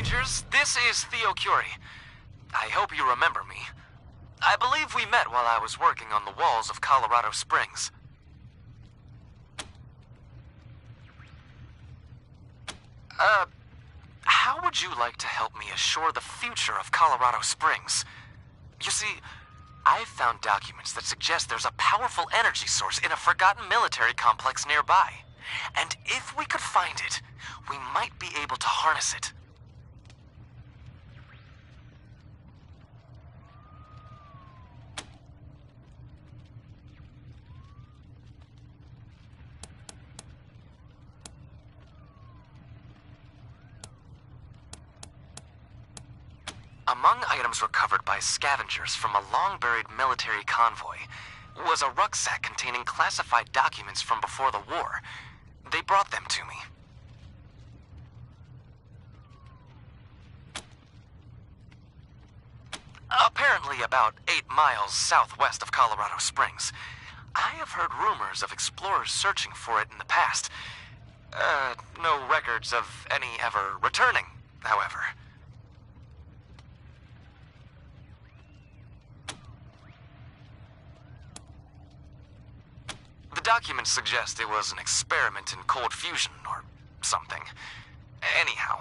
Rangers. This is Theo Curie. I hope you remember me. I believe we met while I was working on the walls of Colorado Springs. How would you like to help me assure the future of Colorado Springs? You see, I've found documents that suggest there's a powerful energy source in a forgotten military complex nearby. And if we could find it, we might be able to harness it. Among items recovered by scavengers from a long-buried military convoy was a rucksack containing classified documents from before the war. They brought them to me. Apparently about 8 miles southwest of Colorado Springs. I have heard rumors of explorers searching for it in the past. No records of any ever returning, however. The documents suggest it was an experiment in cold fusion or something. Anyhow,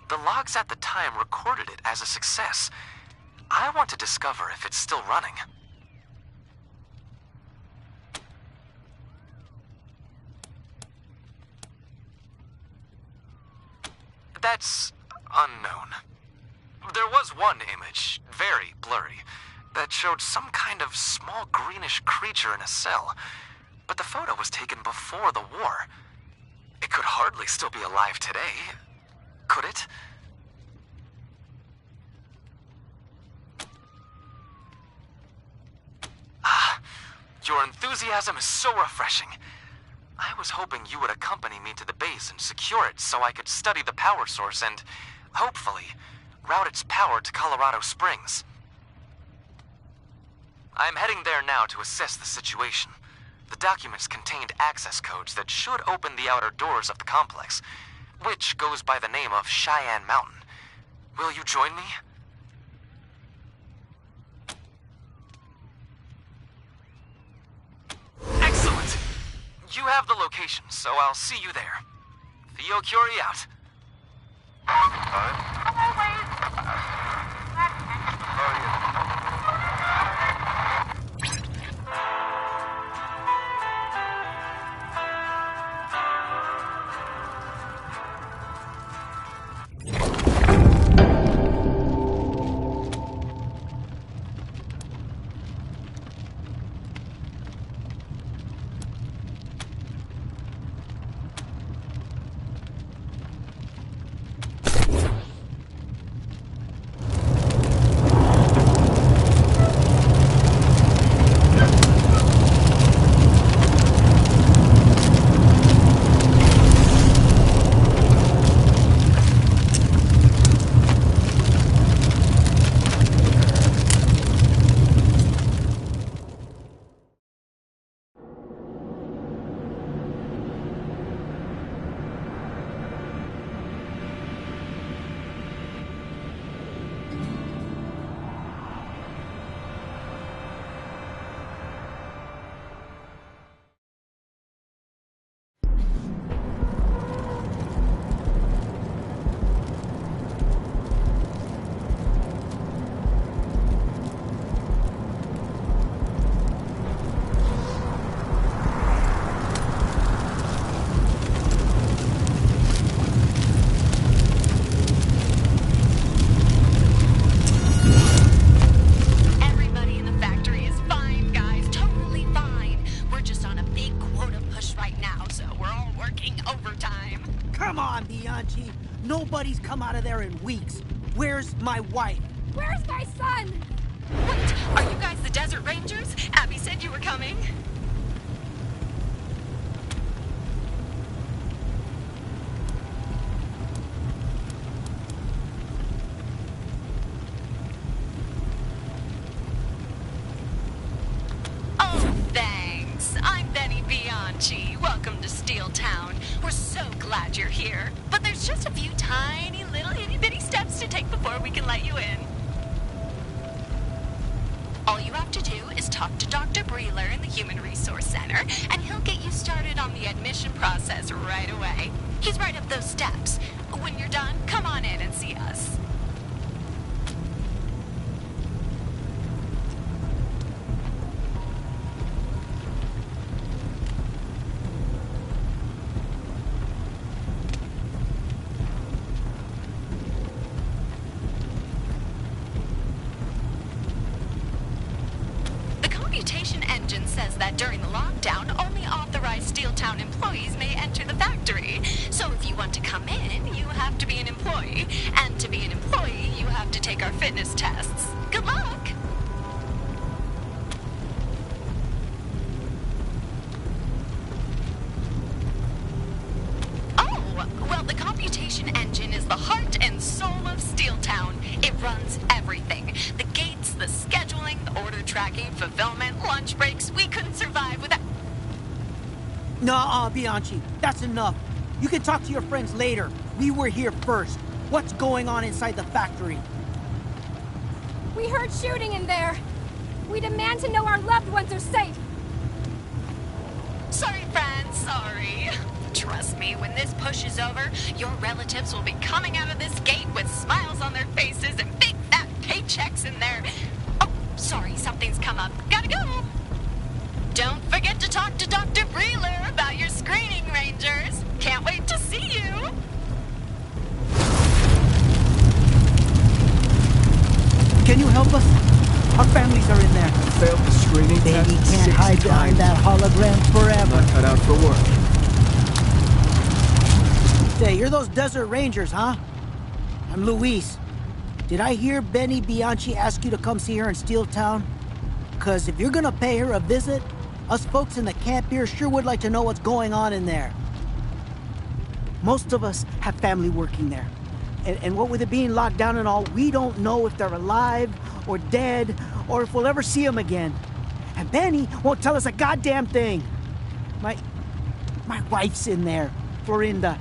the logs at the time recorded it as a success. I want to discover if it's still running. That's unknown. There was one image, very blurry, that showed some kind of small greenish creature in a cell. But the photo was taken before the war. It could hardly still be alive today, could it? Ah, your enthusiasm is so refreshing. I was hoping you would accompany me to the base and secure it so I could study the power source and, hopefully, route its power to Colorado Springs. I'm heading there now to assess the situation. The documents contained access codes that should open the outer doors of the complex, which goes by the name of Cheyenne Mountain. Will you join me? Excellent! You have the location, so I'll see you there. Theo Curie out. Nobody's come out of there in weeks. Where's my wife? Where's my son? Wait, are you guys the Desert Rangers? Abby said you were coming. Oh, thanks. I'm Benny Bianchi. Welcome to Steel Town. We're so glad you're here. But there's just a few tiny little itty-bitty steps to take before we can let you in. All you have to do is talk to Dr. Breeler in the Human Resource Center, and he'll get you started on the admission process right away. He's right up those steps. When you're done, come on in and see us. Engine says that during the lockdown, only authorized Steeltown employees may enter the factory. So if you want to come in, you have to be an employee. And to be an employee, you have to take our fitness tests. Good luck! Oh, well, the computation engine is the heart and soul of Steeltown. It runs everything. The gates, the scheduling, the order tracking, fulfillment, lunch breaks. We couldn't survive without... Nuh-uh, Bianchi. That's enough. You can talk to your friends later. We were here first. What's going on inside the factory? We heard shooting in there. We demand to know our loved ones are safe. Sorry, friends, sorry. Trust me, when this push is over, your relatives will be coming out of this gate with smiles on their faces and big fat paychecks in there. Oh, sorry, something's come up. Gotta go. Don't forget to talk to Dr. Breeler about your screening, Rangers. Can't wait to see you. Can you help us? Our families are in there. Failed the screening test Baby can't 6 hide behind times. that hologram forever. Not cut out for work. Say, you're those Desert Rangers, huh? I'm Luis. Did I hear Benny Bianchi ask you to come see her in Steeltown? Because if you're gonna pay her a visit, us folks in the camp here sure would like to know what's going on in there. Most of us have family working there. And what with it being locked down and all, we don't know if they're alive or dead or if we'll ever see them again. And Benny won't tell us a goddamn thing. My wife's in there, Florinda.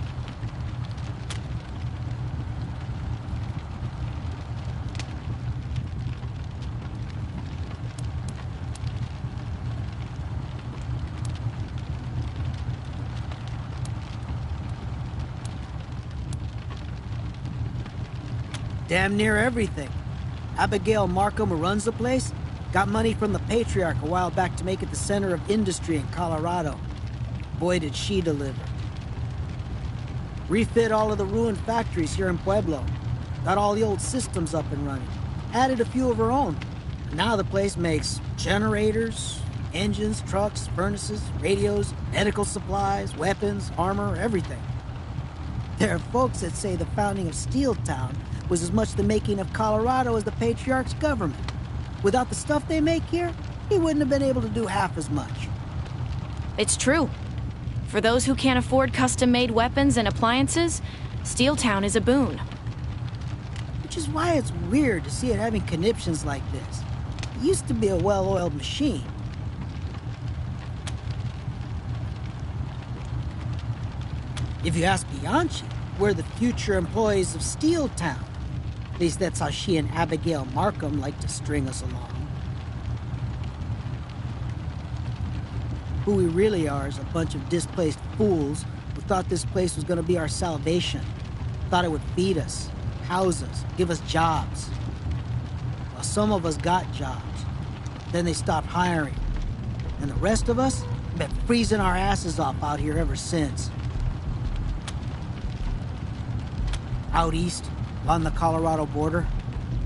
Damn near everything. Abigail Markham, who runs the place, got money from the Patriarch a while back to make it the center of industry in Colorado. Boy, did she deliver. Refit all of the ruined factories here in Pueblo. Got all the old systems up and running. Added a few of her own. Now the place makes generators, engines, trucks, furnaces, radios, medical supplies, weapons, armor, everything. There are folks that say the founding of Steeltown was as much the making of Colorado as the Patriarch's government. Without the stuff they make here, he wouldn't have been able to do half as much. It's true. For those who can't afford custom-made weapons and appliances, Steeltown is a boon. Which is why it's weird to see it having conniptions like this. It used to be a well-oiled machine. If you ask Bianchi, we're the future employees of Steeltown. At least that's how she and Abigail Markham like to string us along. Who we really are is a bunch of displaced fools who thought this place was gonna be our salvation. Thought it would feed us, house us, give us jobs. Well, some of us got jobs. Then they stopped hiring. And the rest of us have been freezing our asses off out here ever since. Out east, on the Colorado border,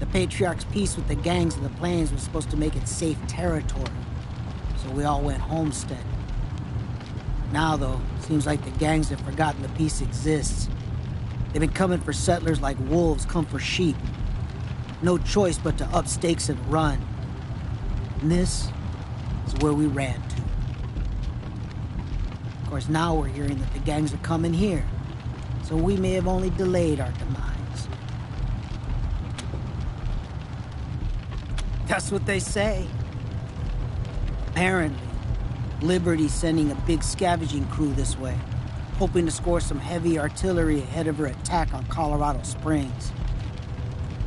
the Patriarch's peace with the gangs in the plains was supposed to make it safe territory. So we all went homestead. Now, though, seems like the gangs have forgotten the peace exists. They've been coming for settlers like wolves come for sheep. No choice but to up stakes and run. And this is where we ran to. Of course, now we're hearing that the gangs are coming here. So we may have only delayed our demise. That's what they say. Apparently, Liberty's sending a big scavenging crew this way. hoping to score some heavy artillery ahead of her attack on Colorado Springs.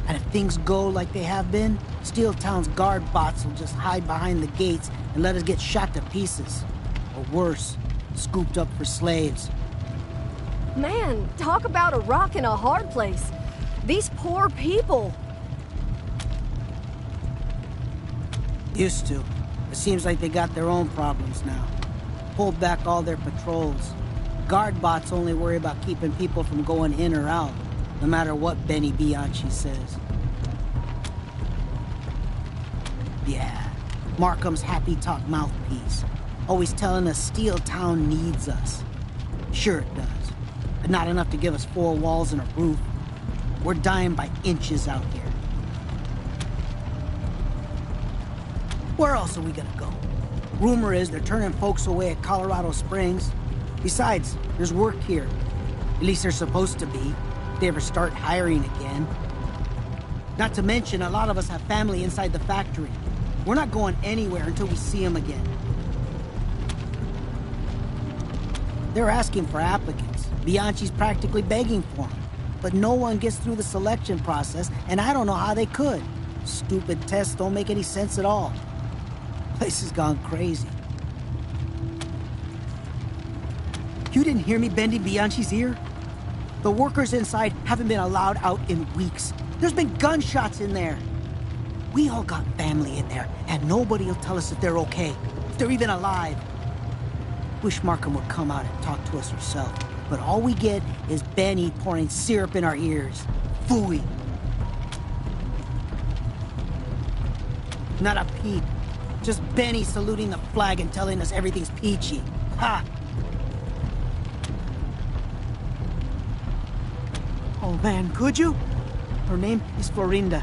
And if things go like they have been, Steel Town's guard bots will just hide behind the gates and let us get shot to pieces. Or worse, scooped up for slaves. Man, talk about a rock in a hard place. These poor people. Used to. It seems like they got their own problems now. Pulled back all their patrols. Guard bots only worry about keeping people from going in or out, no matter what Benny Bianchi says. Yeah, Markham's happy talk mouthpiece. Always telling us Steel Town needs us. Sure it does, but not enough to give us 4 walls and a roof. We're dying by inches out here. Where else are we gonna go? Rumor is they're turning folks away at Colorado Springs. Besides, there's work here. At least they're supposed to be, if they ever start hiring again. Not to mention, a lot of us have family inside the factory. We're not going anywhere until we see them again. They're asking for applicants. Bianchi's practically begging for them. But no one gets through the selection process, and I don't know how they could. Stupid tests don't make any sense at all. Place has gone crazy. You didn't hear me bending Bianchi's ear? The workers inside haven't been allowed out in weeks. There's been gunshots in there. We all got family in there, and nobody will tell us if they're okay, if they're even alive. Wish Markham would come out and talk to us herself, but all we get is Benny pouring syrup in our ears. Phooey. Not a peep. Just Benny saluting the flag and telling us everything's peachy. Ha! Oh man, could you? Her name is Florinda.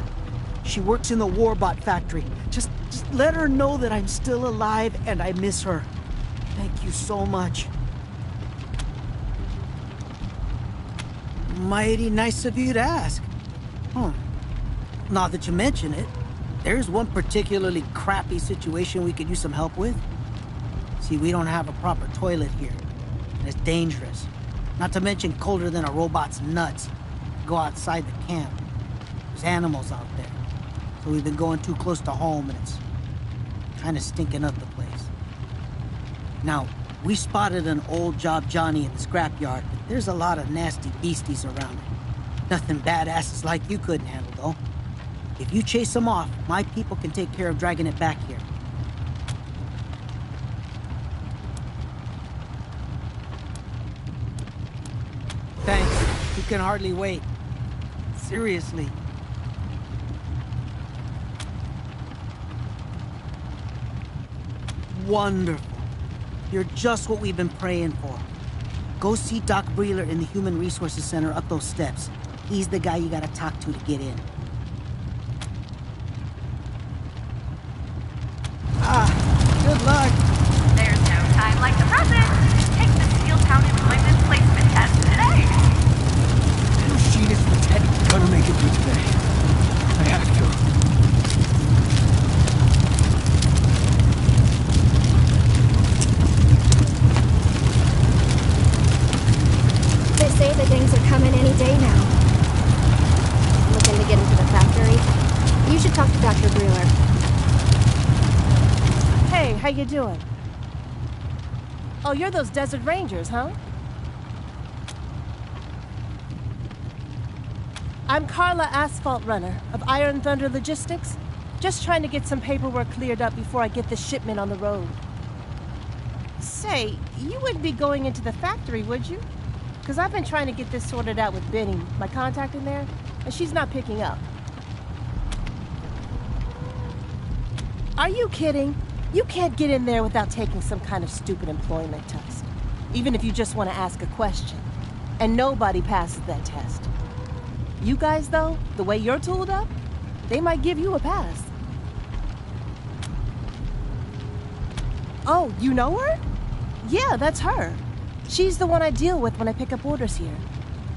She works in the Warbot factory. Just let her know that I'm still alive and I miss her. Thank you so much. Mighty nice of you to ask. Huh. Now that you mention it, there's one particularly crappy situation we could use some help with. See, we don't have a proper toilet here, and it's dangerous. Not to mention colder than a robot's nuts. Go outside the camp. There's animals out there. So we've been going too close to home, and it's kind of stinking up the place. Now, we spotted an old Job Johnny in the scrapyard, but there's a lot of nasty beasties around it. Nothing badasses like you couldn't handle, though. If you chase them off, my people can take care of dragging it back here. Thanks. We can hardly wait. Seriously. Wonderful. You're just what we've been praying for. Go see Doc Breeler in the Human Resources Center up those steps. He's the guy you gotta talk to get in. Good luck. There's no time like the present. Take the Steel Town Employment Placement Test today. The machinist pretending gonna make it through today. I have to. They say the gangs are coming any day now. Looking to get into the factory? You should talk to Dr. Breeler. Hey, how you doing? Oh, you're those Desert Rangers, huh? I'm Carla Asphalt Runner of Iron Thunder Logistics. Just trying to get some paperwork cleared up before I get the shipment on the road. Say, you wouldn't be going into the factory, would you? Because I've been trying to get this sorted out with Benny, my contact in there, and she's not picking up. Are you kidding? You can't get in there without taking some kind of stupid employment test. Even if you just want to ask a question. And nobody passes that test. You guys, though, the way you're tooled up, they might give you a pass. Oh, you know her? Yeah, that's her. She's the one I deal with when I pick up orders here.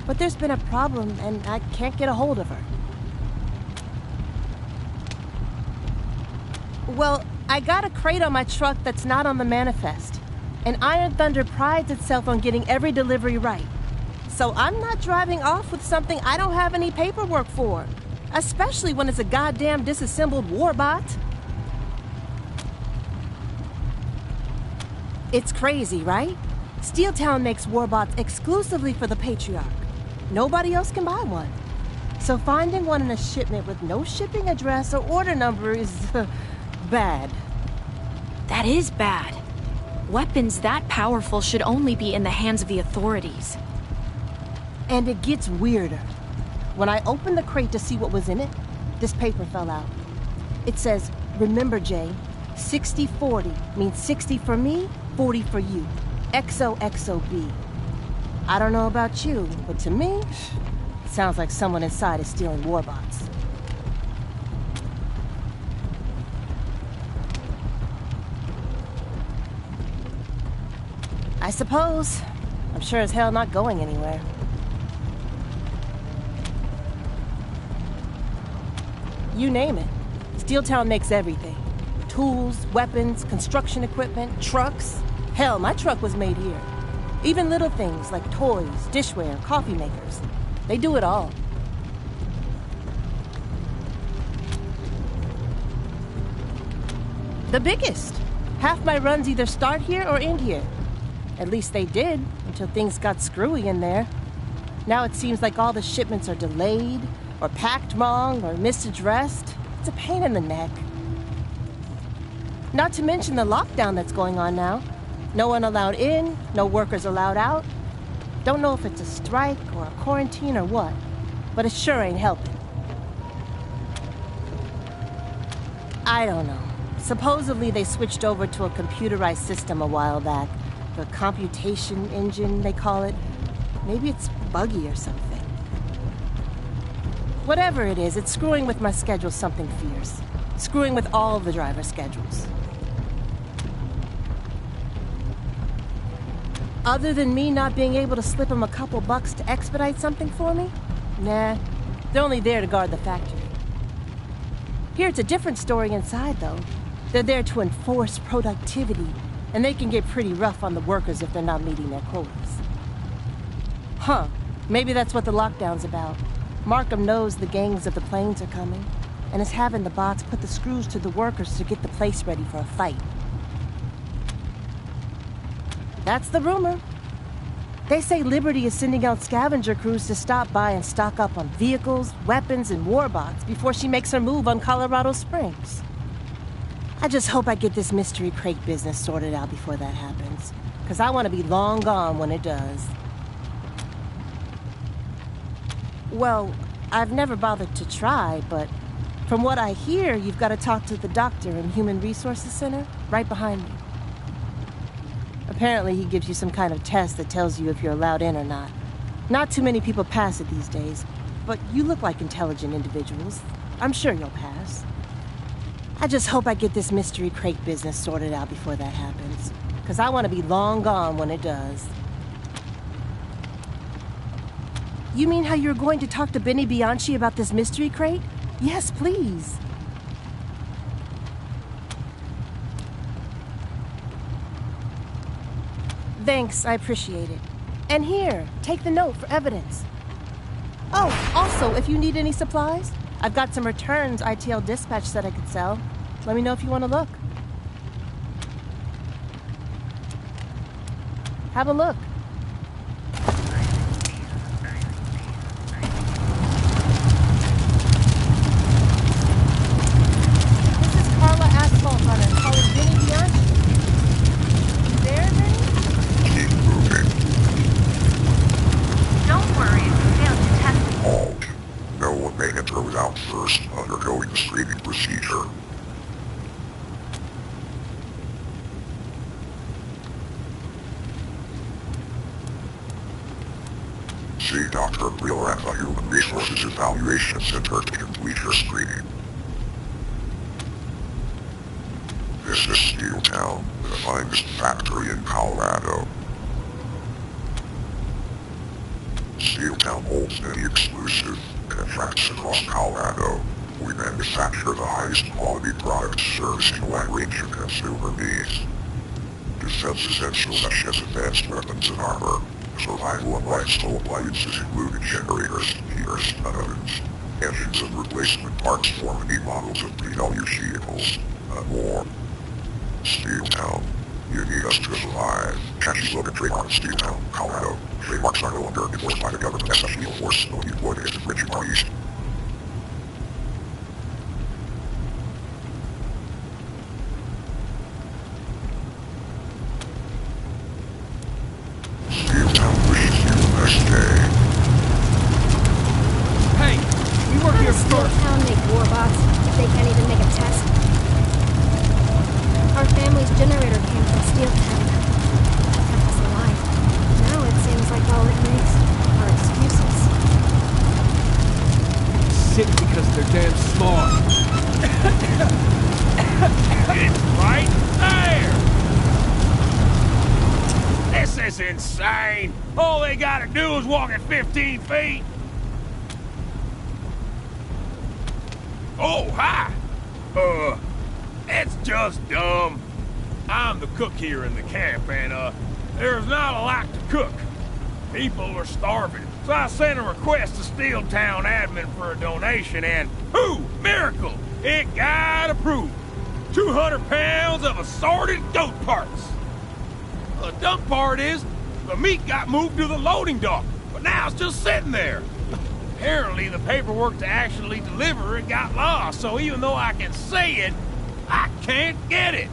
But there's been a problem, and I can't get a hold of her. Well, I got a crate on my truck that's not on the manifest. And Iron Thunder prides itself on getting every delivery right. So I'm not driving off with something I don't have any paperwork for. Especially when it's a goddamn disassembled warbot. It's crazy, right? Steeltown makes warbots exclusively for the Patriarch. Nobody else can buy one. So finding one in a shipment with no shipping address or order number is bad. That is bad. Weapons that powerful should only be in the hands of the authorities. And it gets weirder. When I opened the crate to see what was in it, this paper fell out. It says, "Remember, Jay, 60-40 means 60 for me, 40 for you. XOXOB. I don't know about you, but to me, it sounds like someone inside is stealing warbots." I suppose. I'm sure as hell not going anywhere. You name it. Steeltown makes everything. Tools, weapons, construction equipment, trucks. Hell, my truck was made here. Even little things like toys, dishware, coffee makers. They do it all. The biggest. Half my runs either start here or end here. At least they did, until things got screwy in there. Now it seems like all the shipments are delayed, or packed wrong, or misaddressed. It's a pain in the neck. Not to mention the lockdown that's going on now. No one allowed in, no workers allowed out. Don't know if it's a strike or a quarantine or what, but it sure ain't helping. I don't know. Supposedly they switched over to a computerized system a while back. The computation engine, they call it. Maybe it's buggy or something. Whatever it is, it's screwing with my schedule something fierce. Screwing with all the driver schedules. Other than me not being able to slip them a couple bucks to expedite something for me? Nah, they're only there to guard the factory. Here it's a different story inside, though. They're there to enforce productivity, and they can get pretty rough on the workers if they're not meeting their quotas. Huh, maybe that's what the lockdown's about. Markham knows the gangs of the plains are coming, and is having the bots put the screws to the workers to get the place ready for a fight. That's the rumor. They say Liberty is sending out scavenger crews to stop by and stock up on vehicles, weapons, and warbots before she makes her move on Colorado Springs. I just hope I get this mystery crate business sorted out before that happens, because I want to be long gone when it does. Well, I've never bothered to try, but from what I hear, you've got to talk to the doctor in Human Resources Center, right behind me. Apparently, he gives you some kind of test that tells you if you're allowed in or not. Not too many people pass it these days, but you look like intelligent individuals. I'm sure you'll pass. I just hope I get this mystery crate business sorted out before that happens, because I want to be long gone when it does. You mean how you're going to talk to Benny Bianchi about this mystery crate? Yes, please. Thanks, I appreciate it. And here, take the note for evidence. Oh, also, if you need any supplies, I've got some returns ITL dispatch that I could sell. Let me know if you want to look. Have a look. This is Carla Asphalt Runner. Call it Benny Bianchi. You there, Benny? Keep moving. Don't worry if you fail to test. Halt. No one may enter without first undergoing the screening procedure. See Dr. Wheeler at the Human Resources Evaluation Center to complete your screening. This is Steeltown, the finest factory in Colorado. Steeltown holds many exclusive contracts across Colorado. We manufacture the highest quality products servicing a wide range of consumer needs. Do defense essentials such as advanced weapons and armor, survival and lifestyle appliances including generators, heaters, and ovens, engines and replacement parts for many models of pre-deluge vehicles, and more. Steeltown. You need us to survive. Catchy slogan trademark of Steeltown, Colorado. Trademarks are no longer enforced by the government as a field force, only employed against infringing parties. Steeltown wishes you a nice day. Hey, we work How here does first. Steeltown make warbots if they can't even make a test? Our family's generator came from Steeltown. That kept us alive. Now it seems like all it makes are excuses. Sick because they're damn smart. It's right there! This is insane! All they gotta do is walk at 15 feet! Oh, hi! It's just dumb. I'm the cook here in the camp, and, there's not a lot to cook. People are starving. So I sent a request to Steeltown admin for a donation, and, whoo, miracle! It got approved. 200 pounds of assorted goat parts. The dumb part is, the meat got moved to the loading dock, but now it's just sitting there. Apparently, the paperwork to actually deliver it got lost, so even though I can say it, I can't get it.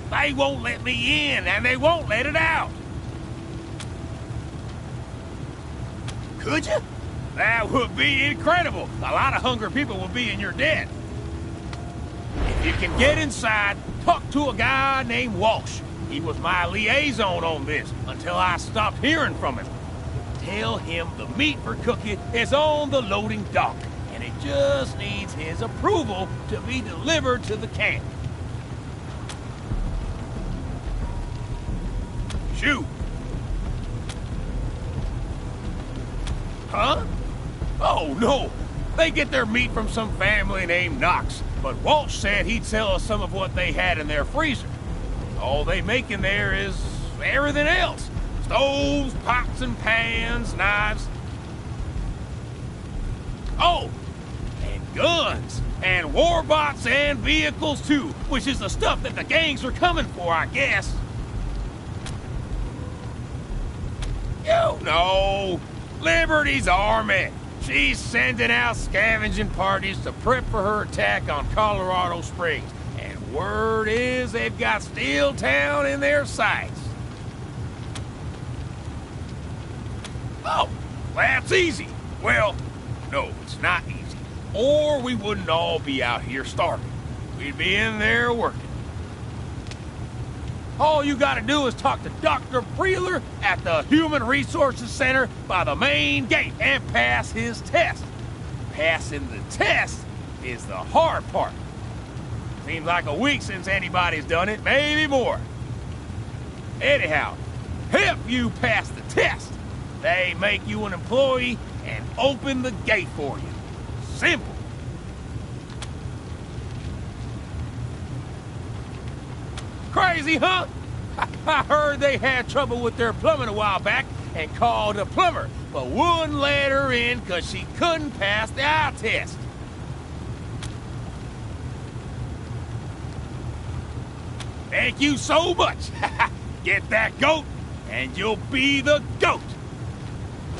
They won't let me in, and they won't let it out. Could you? That would be incredible. A lot of hungry people would be in your debt. If you can get inside, talk to a guy named Walsh. He was my liaison on this until I stopped hearing from him. Tell him the meat for cooking is on the loading dock, and it just needs his approval to be delivered to the camp. Shoot. Huh? Oh, no. They get their meat from some family named Knox, but Walsh said he'd sell us some of what they had in their freezer. All they make in there is everything else. Stoves, pots and pans, knives. Oh, and guns, and warbots and vehicles too, which is the stuff that the gangs are coming for, I guess. You know, Liberty's army. She's sending out scavenging parties to prep for her attack on Colorado Springs. And word is they've got Steeltown in their sights. Oh, that's easy. Well, no, it's not easy. Or we wouldn't all be out here starving. We'd be in there working. All you gotta do is talk to Dr. Preeler at the Human Resources Center by the main gate and pass his test. Passing the test is the hard part. Seems like a week since anybody's done it, maybe more. Anyhow, if you pass the test, they make you an employee and open the gate for you. Simple. Crazy, huh? I heard they had trouble with their plumbing a while back and called a plumber, but wouldn't let her in because she couldn't pass the eye test. Thank you so much. Get that goat, and you'll be the goat.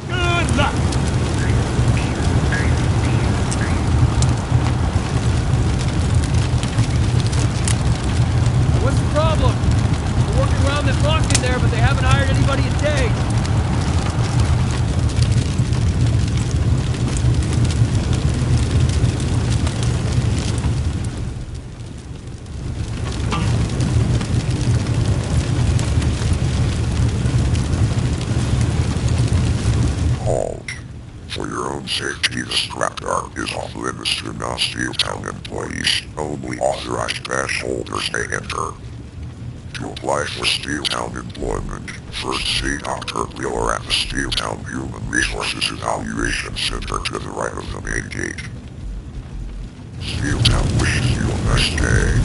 Good luck. What's the problem? We're working around this lock in there, but they haven't hired anybody in days. Halt. For your own safety, the scrapyard is off limits to non-Steeltown employees. Only authorized badge holders may enter. To apply for Steeltown employment, first see Dr. Wheeler at the Steeltown Human Resources Evaluation Center to the right of the main gate. Steeltown wishes you a nice day.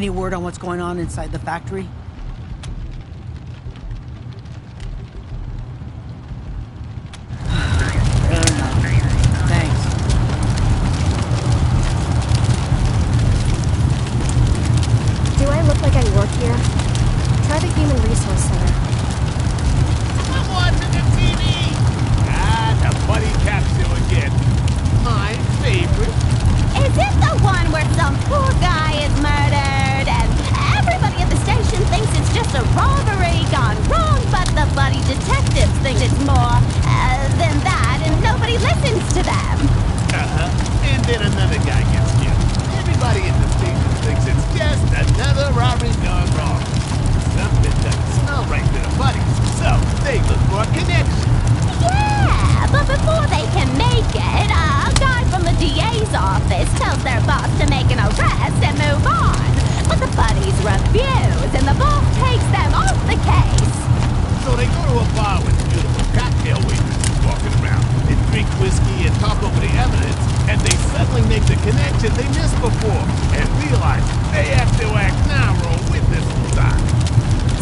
Any word on what's going on inside the factory? Thanks. Do I look like I work here? Try the Human Resource Center. I'm watching the TV! Ah, the buddy capsule again. My favorite. Is it the one where some poor guy is murdered and everybody at the station thinks it's just a robbery gone wrong, but the bloody detectives think it's more than that and nobody listens to them? Uh-huh. And then another guy gets killed. Everybody in the station thinks it's just another robbery gone wrong. Something doesn't smell right to the buddies, so they look for a connection. Yeah, but before they can make it, a guy from the DA's office tells their boss to make an arrest and move on. But the buddies refuse, and the boss takes them off the case. So they go to a bar with beautiful cocktail waitresses walking around and drink whiskey and talk over the evidence, and they suddenly make the connection they missed before and realize they have to act now or a witness will die.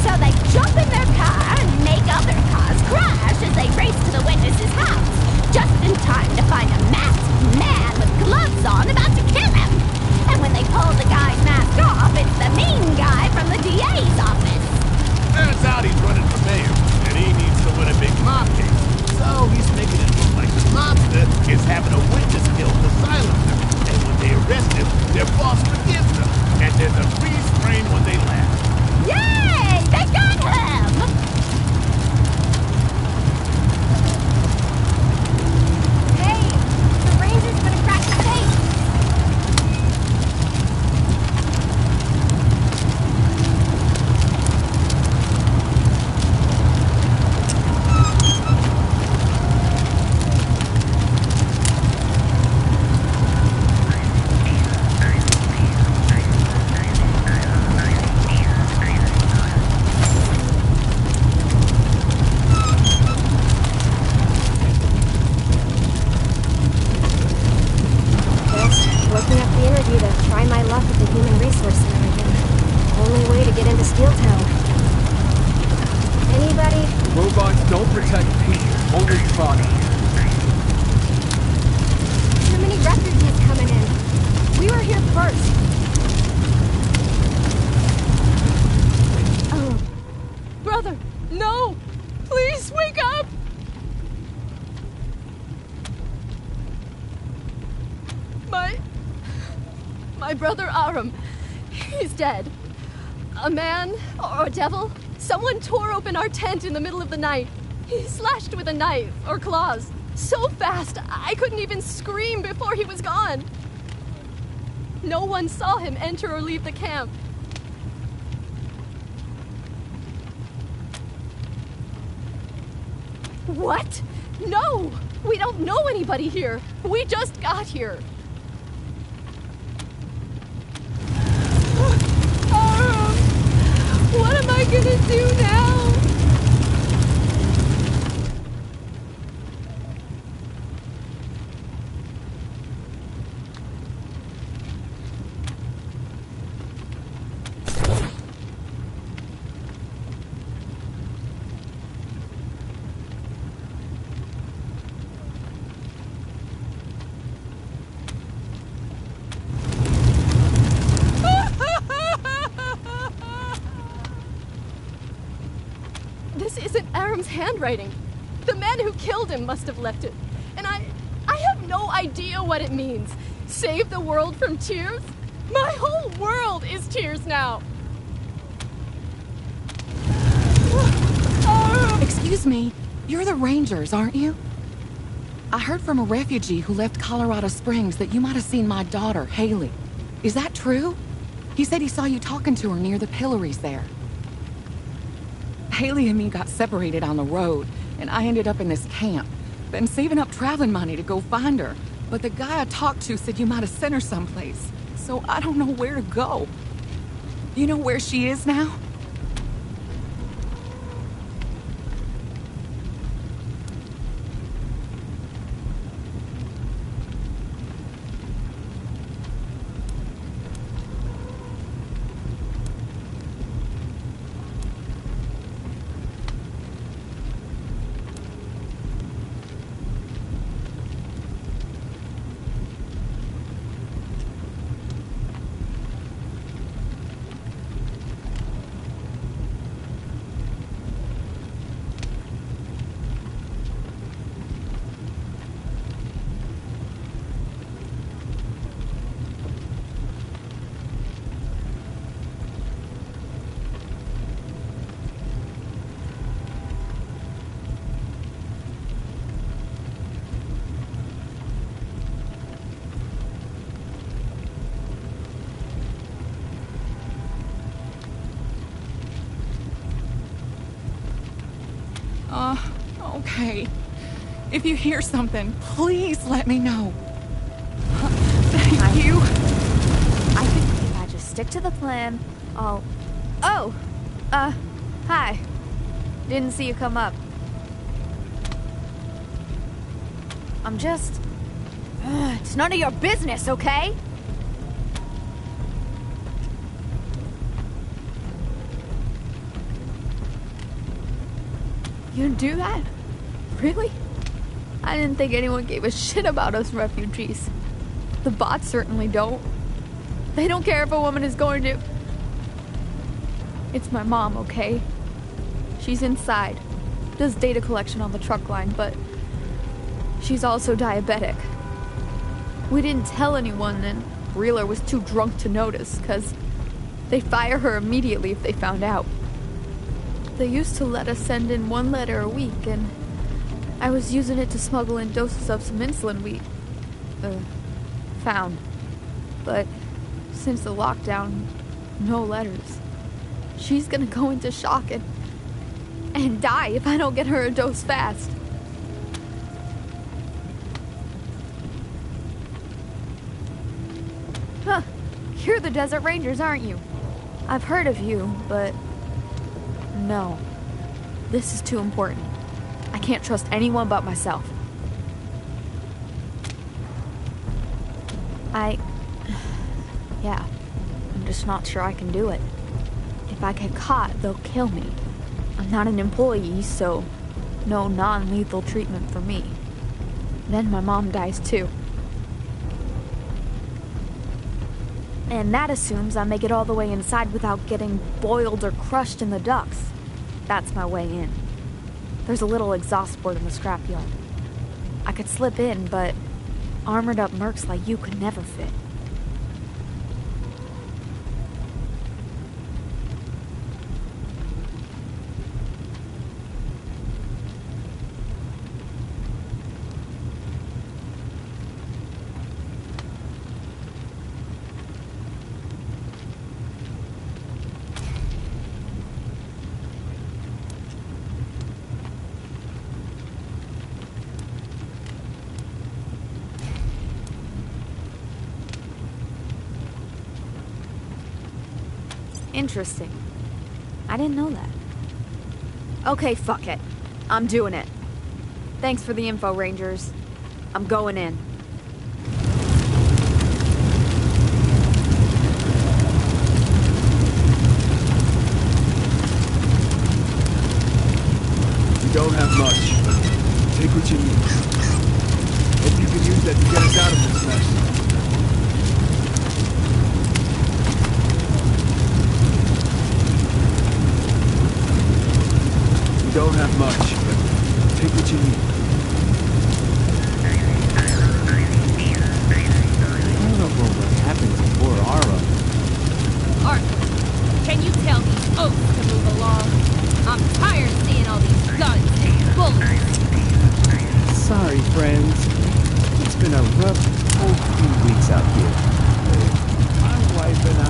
So they jump in their car and make other cars crash as they race to the witness's house, just in time to find a masked man with gloves on about to kill him. And when they pull the guy's mask off, it's the mean guy from the DA's office. Turns out he's running for mayor, and he needs to win a big mob case. So he's making it look like the mobster is having a witness killed to silence him. And when they arrest him, their boss forgives them. And there's a freeze frame when they laugh. Yay! They got him! Hey, the ranger's gonna crack the safe. Looking up the interview to try my luck at the Human Resource Center again. Only way to get into Steel Town. Anybody? Robots don't protect people, only products. Too many refugees coming in. We were here first. Oh. Brother, no! Please wake up! My brother Aram, he's dead. A man, or a devil, someone tore open our tent in the middle of the night. He slashed with a knife, or claws, so fast I couldn't even scream before he was gone. No one saw him enter or leave the camp. What? No! We don't know anybody here. We just got here. What am I gonna do now? Handwriting. The man who killed him must have left it. And I have no idea what it means. Save the world from tears? My whole world is tears now. Excuse me, you're the Rangers, aren't you? I heard from a refugee who left Colorado Springs that you might have seen my daughter, Haley. Is that true? He said he saw you talking to her near the pillories there. Haley and me got separated on the road, and I ended up in this camp. Been saving up traveling money to go find her, but the guy I talked to said you might have sent her someplace, so I don't know where to go. You know where she is now? Okay. If you hear something, please let me know. Thank you. I think if I just stick to the plan, I'll... Oh! Hi. Didn't see you come up. I'm just... It's none of your business, okay? You do that? Really? I didn't think anyone gave a shit about us refugees. The bots certainly don't. They don't care if a woman is going to... It's my mom, okay? She's inside. Does data collection on the truck line, but... she's also diabetic. We didn't tell anyone, and Reeler was too drunk to notice, because they'd fire her immediately if they found out. They used to let us send in 1 letter a week, and I was using it to smuggle in doses of some insulin we... found. But since the lockdown, no letters. She's gonna go into shock and die if I don't get her a dose fast. Huh. You're the Desert Rangers, aren't you? I've heard of you, but... no. This is too important. I can't trust anyone but myself. Yeah. I'm just not sure I can do it. If I get caught, they'll kill me. I'm not an employee, so no non-lethal treatment for me. Then my mom dies too. And that assumes I make it all the way inside without getting boiled or crushed in the ducts. That's my way in. There's a little exhaust port in the scrapyard. I could slip in, but armored up mercs like you could never fit. Interesting. I didn't know that. Okay, fuck it. I'm doing it. Thanks for the info, Rangers. I'm going in. We don't have much, but take what you need. Hope you can use that to get us out of this mess. We don't have much, but take what you need. I don't know what happened before Ara. Arthur, can you tell these oaks to move along? I'm tired of seeing all these guns and bullets. Sorry, friends. It's been a rough old few weeks out here. My wife and I...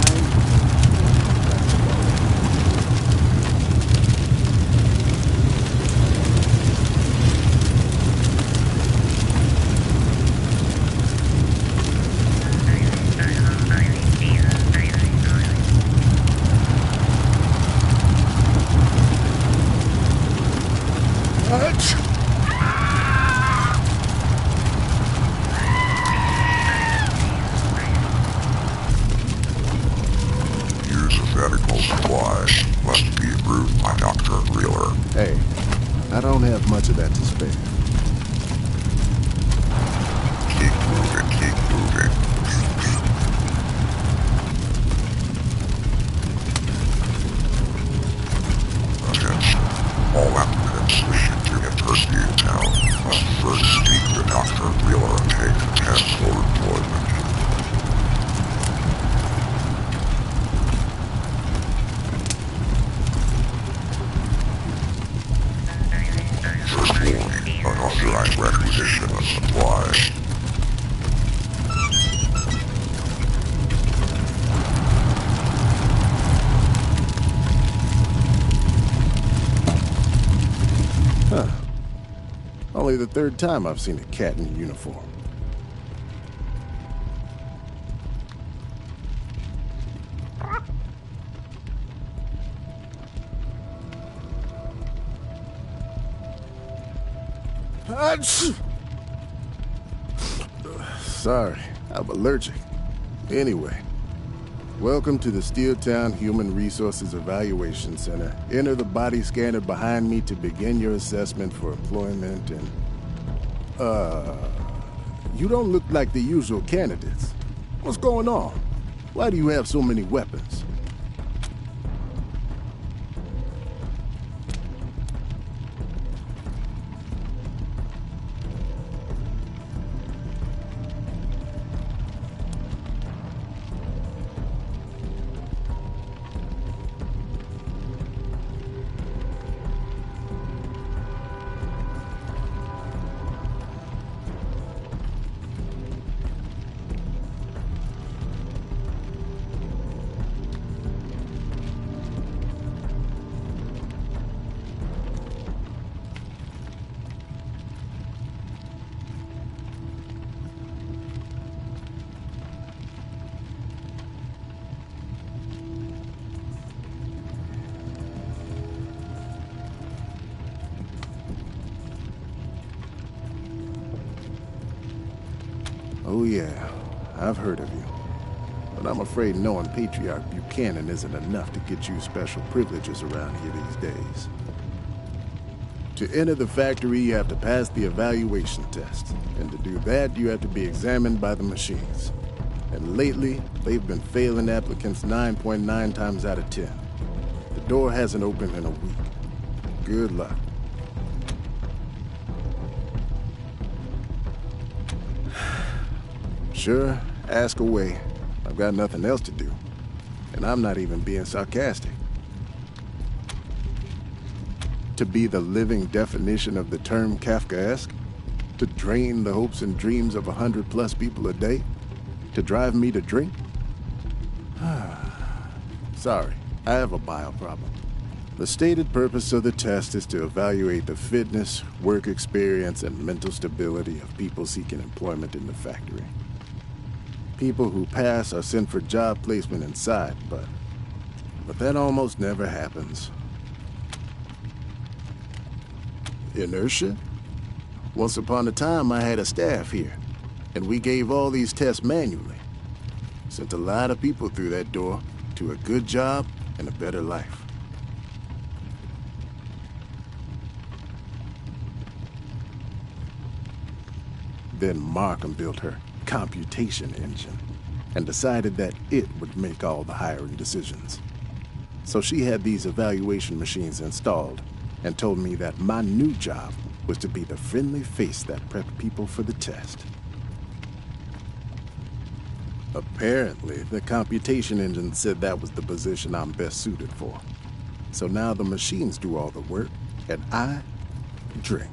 I don't have much of that to spare. Keep moving, keep moving. Attention. All applicants wishing to enter Steel Town must first speak to Dr. Wheeler and take the test for employment. Unauthorized requisition of supplies. only the third time I've seen a cat in uniform. Sorry, I'm allergic. Anyway, welcome to the Steeltown Human Resources Evaluation Center. Enter the body scanner behind me to begin your assessment for employment and... You don't look like the usual candidates. What's going on? Why do you have so many weapons? Oh yeah, I've heard of you. But I'm afraid knowing Patriarch Buchanan isn't enough to get you special privileges around here these days. To enter the factory, you have to pass the evaluation test. And to do that, you have to be examined by the machines. And lately, they've been failing applicants 9.9 times out of 10. The door hasn't opened in a week. Good luck. Sure, ask away. I've got nothing else to do. And I'm not even being sarcastic. To be the living definition of the term Kafkaesque? To drain the hopes and dreams of 100+ people a day? To drive me to drink? Sorry, I have a bile problem. The stated purpose of the test is to evaluate the fitness, work experience, and mental stability of people seeking employment in the factory. People who pass are sent for job placement inside, but that almost never happens. Inertia? Once upon a time, I had a staff here, and we gave all these tests manually. Sent a lot of people through that door to a good job and a better life. Then Markham built her computation engine and decided that it would make all the hiring decisions. So she had these evaluation machines installed and told me that my new job was to be the friendly face that prepped people for the test. Apparently, the computation engine said that was the position I'm best suited for. So now the machines do all the work, and I drink.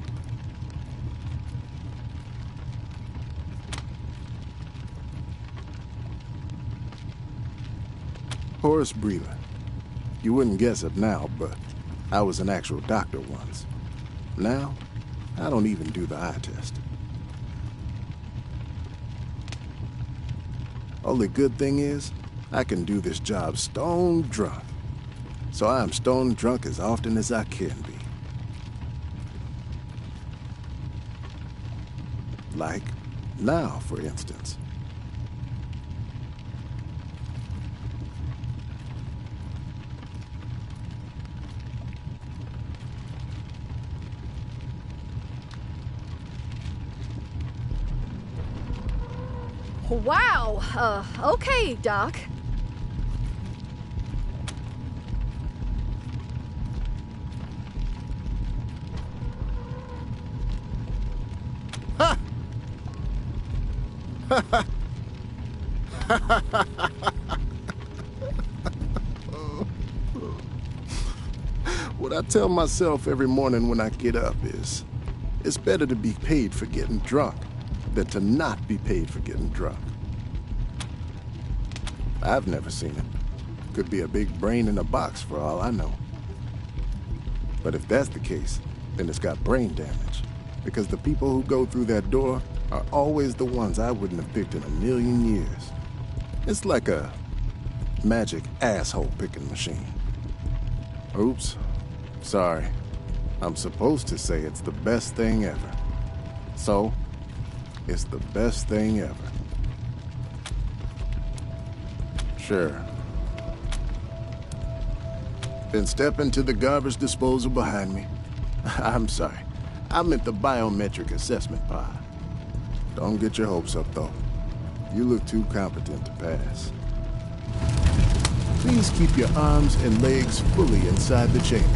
Horace Breeder. You wouldn't guess it now, but I was an actual doctor once. Now, I don't even do the eye test. Only good thing is, I can do this job stone drunk. So I am stone drunk as often as I can be. Like now, for instance. Wow. Okay, Doc. Ha! What I tell myself every morning when I get up is, it's better to be paid for getting drunk than to not be paid for getting drunk. I've never seen it. Could be a big brain in a box for all I know. But if that's the case, then it's got brain damage. Because the people who go through that door are always the ones I wouldn't have picked in a million years. It's like a magic asshole picking machine. Oops. Sorry. I'm supposed to say it's the best thing ever. So, it's the best thing ever. Sure. Then step into the garbage disposal behind me. I'm sorry. I meant the biometric assessment pod. Don't get your hopes up, though. You look too competent to pass. Please keep your arms and legs fully inside the chamber.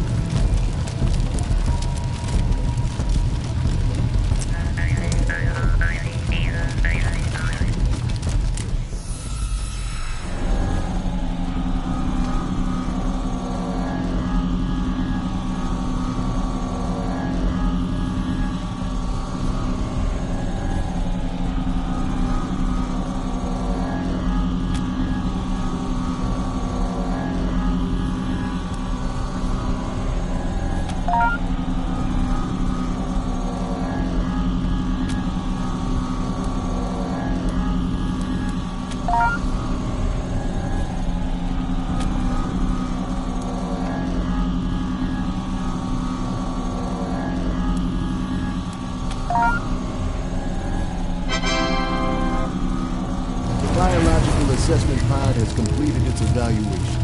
Assessment pod has completed its evaluation.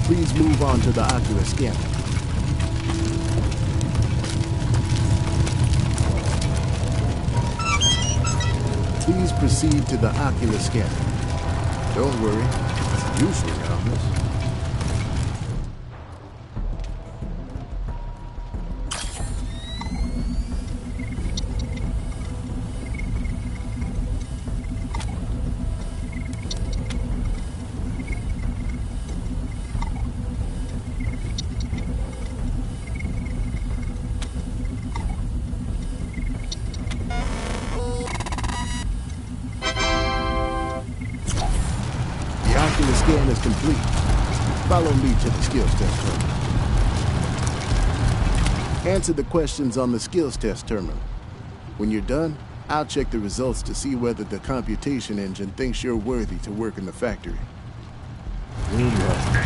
Please move on to the ocular scanner. Please proceed to the ocular scanner. Don't worry, it's usually harmless. The scan is complete. Follow me to the skills test terminal. Answer the questions on the skills test terminal. When you're done, I'll check the results to see whether the computation engine thinks you're worthy to work in the factory. Good luck.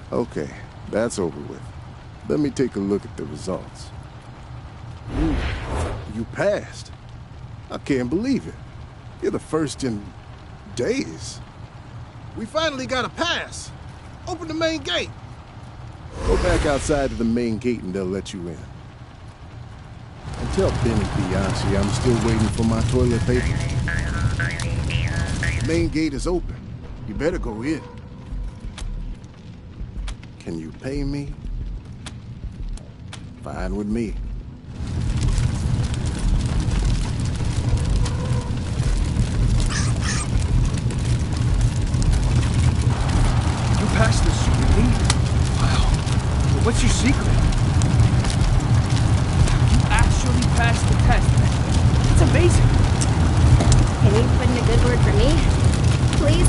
Okay, that's over with. Let me take a look at the results. You passed. I can't believe it. You're the first in days. We finally got a pass. Open the main gate. Go back outside to the main gate and they'll let you in. And tell Benny Bianchi I'm still waiting for my toilet paper. The main gate is open. You better go in. Can you pay me? Fine with me. You passed the screening? Wow. But what's your secret? You actually passed the test. It's amazing. Can you put in a good word for me? Please?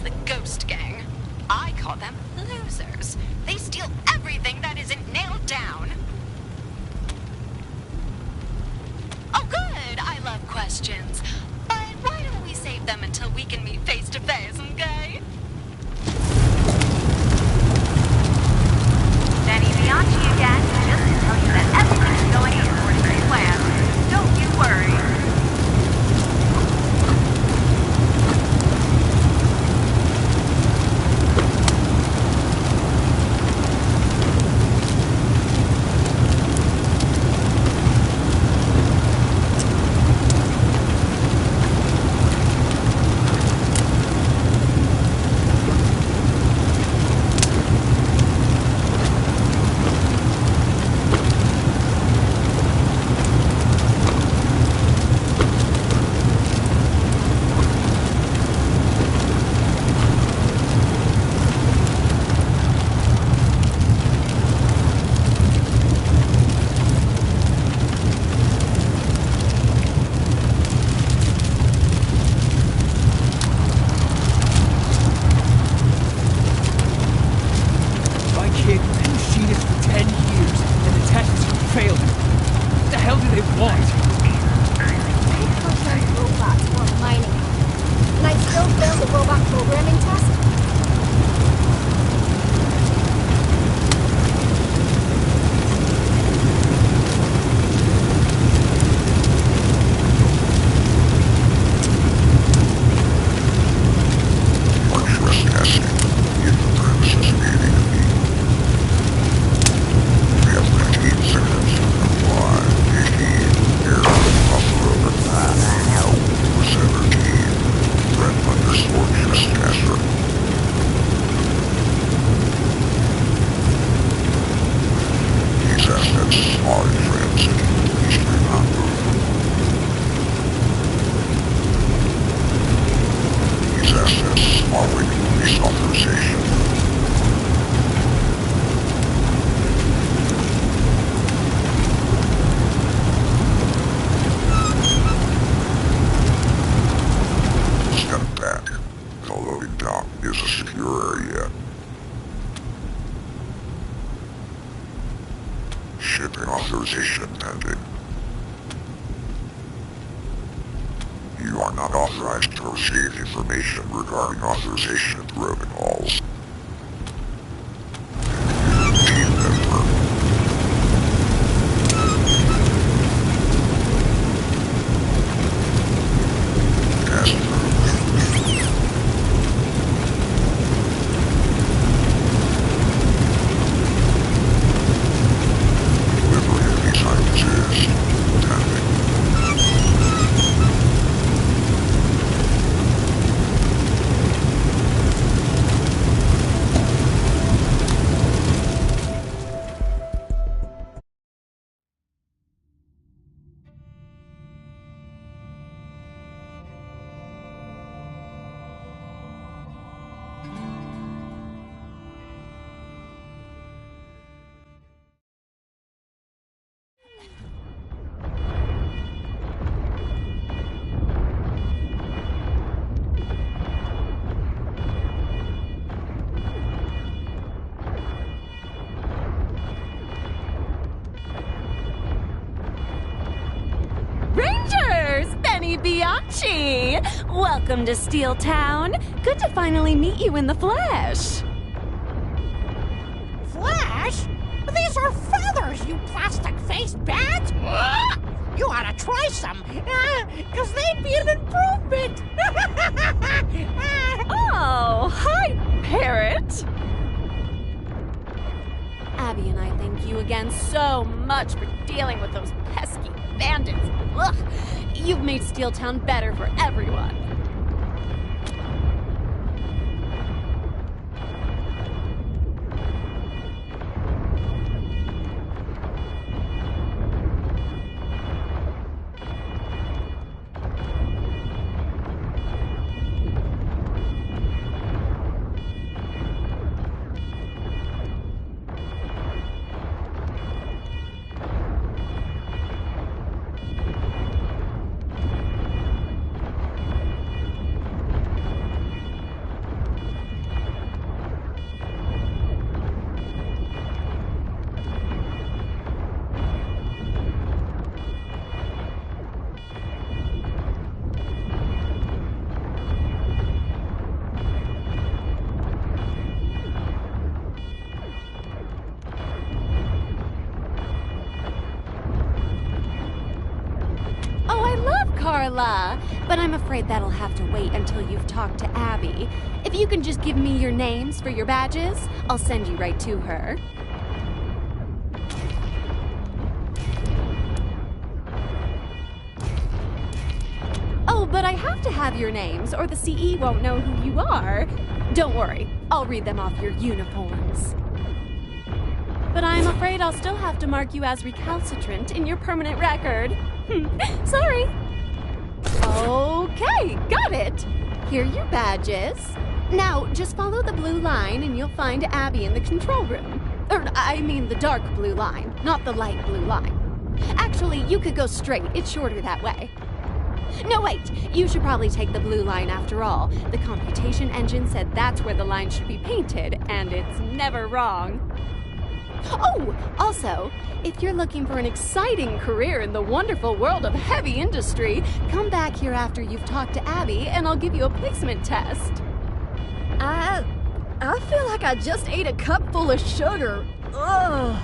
the Ghost Gang. I call them losers. They steal everything that isn't nailed down. Oh, good. I love questions. But why don't we save them until we can meet face to face, okay? Danny Bianchi again, just to tell you that everything's going according to plan. Don't you worry. Shipping authorization pending. You are not authorized to receive information regarding authorization protocols. Team member. Task Bianchi! Welcome to Steel Town. Good to finally meet you in the flesh. Flesh? These are feathers, you plastic-faced bat! You ought to try some, because they'd be an improvement! Oh, hi, parrot! Abby and I thank you again so much for dealing with those pesky bandits. Ugh. You've made Steel Town better for everyone. Carla, but I'm afraid that'll have to wait until you've talked to Abby. If you can just give me your names for your badges, I'll send you right to her. Oh, but I have to have your names, or the CE won't know who you are. Don't worry, I'll read them off your uniforms. But I'm afraid I'll still have to mark you as recalcitrant in your permanent record. Sorry. Okay, got it. Here are your badges. Now, just follow the blue line and you'll find Abby in the control room. I mean the dark blue line, not the light blue line. Actually, you could go straight. It's shorter that way. No, wait. You should probably take the blue line after all. The computation engine said that's where the line should be painted, and it's never wrong. Oh, also, if you're looking for an exciting career in the wonderful world of heavy industry, come back here after you've talked to Abby, and I'll give you a placement test. I feel like I just ate a cup full of sugar. Ugh.